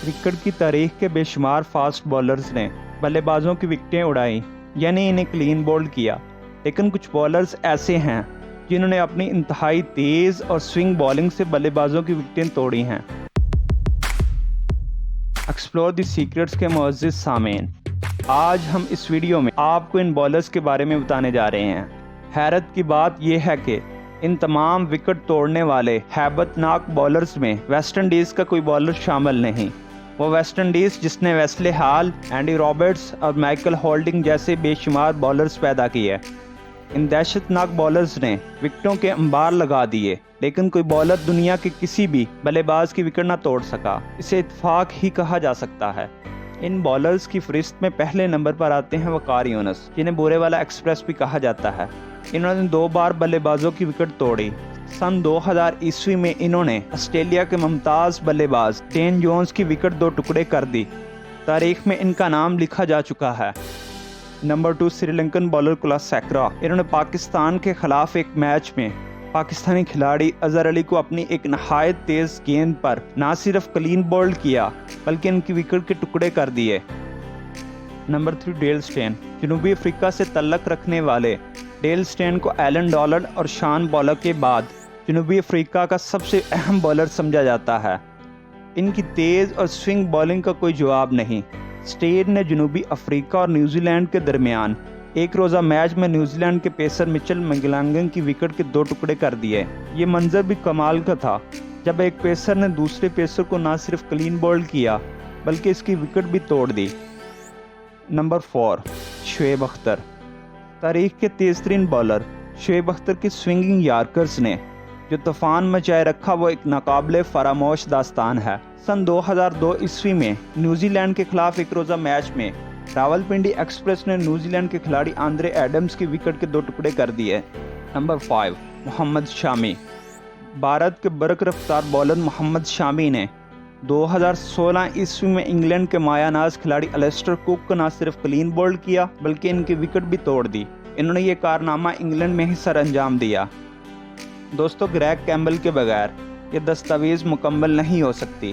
Cricket کی تاریخ کے بے شمار فاسٹ بولرز نے بلے بازوں کی وکٹیں اڑائیں، یعنی انہیں کلین بولڈ کیا، لیکن کچھ بولرز ایسے ہیں جنہوں نے اپنی انتہائی تیز اور سوئنگ بالنگ سے بلے بازوں کی وکٹیں توڑی ہیں۔ ایکسپلور دی سیکرٹس کے معزز سامعین، آج ہم اس ویڈیو میں آپ کو ان بولرز کے بارے میں بتانے جا رہے ہیں۔ حیرت کی بات یہ ہے کہ ان تمام وکٹ توڑنے والے ہیبت ناک بولرز میں ویسٹ انڈیز کا کوئی بولر شامل نہیں۔ وہ ویسٹ انڈیز جس نے ویسلے ہال، اینڈی رابرٹس اور مائیکل ہولڈنگ جیسے بے شمار بولرز پیدا کیے۔ ان دہشت ناک بولرز نے وکٹوں کے انبار لگا دیے، لیکن کوئی بولر دنیا کے کسی بھی بلے باز کی وکٹ نہ توڑ سکا۔ اسے اتفاق ہی کہا جا سکتا ہے۔ ان بولرز کی فہرست میں پہلے نمبر پر آتے ہیں وقار یونس، جنہیں بورے والا ایکسپریس بھی کہا جاتا ہے۔ انہوں نے 2 بار بلے بازوں کی وکٹ توڑی۔ سن 2000 عیسوی میں انہوں نے آسٹریلیا کے ممتاز بلے باز ڈین جونز کی وکٹ 2 ٹکڑے کر دی۔ تاریخ میں ان کا نام لکھا جا چکا ہے۔ نمبر 2 سری لنکن بالر کلاسیکرا، انہوں نے پاکستان کے خلاف ایک میچ میں پاکستانی کھلاڑی اظہر علی کو اپنی ایک نہایت تیز گیند پر نہ صرف کلین بولڈ کیا بلکہ ان کی وکٹ کے ٹکڑے کر دیے۔ نمبر 3 ڈیل سٹین، جنوبی افریقہ سے تعلق رکھنے والے ڈیل سٹین کو ایلن ڈالر اور شان بولک کے بعد جنوبی افریقہ کا سب سے اہم بولر سمجھا جاتا ہے۔ ان کی تیز اور سوئنگ بالنگ کا کوئی جواب نہیں۔ سٹین نے جنوبی افریقہ اور نیوزی لینڈ کے درمیان ایک روزہ میچ میں نیوزی لینڈ کے پیسر مچل مگلانگن کی وکٹ کے 2 ٹکڑے کر دیے۔ یہ منظر بھی کمال کا تھا جب ایک پیسر نے دوسرے پیسر کو نہ صرف کلین بولڈ کیا بلکہ اس کی وکٹ بھی توڑ دی۔ نمبر 4 شعیب اختر، تاریخ کے تیز ترین بالر شعیب اختر کی سوئنگنگ یارکرز نے جو طوفان مچائے رکھا وہ ایک ناقابل فراموش داستان ہے۔ سن 2002 عیسوی میں نیوزی لینڈ کے خلاف ایک روزہ میچ میں راولپنڈی ایکسپریس نے نیوزی لینڈ کے کھلاڑی آندرے ایڈمز کی وکٹ کے 2 ٹکڑے کر دیے۔ نمبر 5 محمد شامی، بھارت کے برق رفتار بالر محمد شامی نے 2016 عیسوی میں انگلینڈ کے مایہ ناز کھلاڑی الیسٹر کوک کو نہ صرف کلین بولڈ کیا بلکہ ان کی وکٹ بھی توڑ دی۔ انہوں نے یہ کارنامہ انگلینڈ میں ہی سر انجام دیا۔ دوستو، گریگ کیمبل کے بغیر یہ دستاویز مکمل نہیں ہو سکتی۔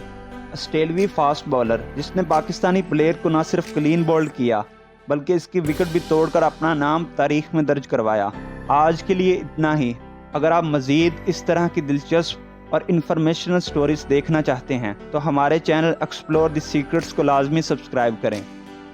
آسٹریلوی فاسٹ بالر جس نے پاکستانی پلیئر کو نہ صرف کلین بولڈ کیا بلکہ اس کی وکٹ بھی توڑ کر اپنا نام تاریخ میں درج کروایا۔ آج کے لیے اتنا ہی۔ اگر آپ مزید اس طرح کی دلچسپ اور انفارمیشنل سٹوریز دیکھنا چاہتے ہیں تو ہمارے چینل ایکسپلور دی سیکرٹس کو لازمی سبسکرائب کریں۔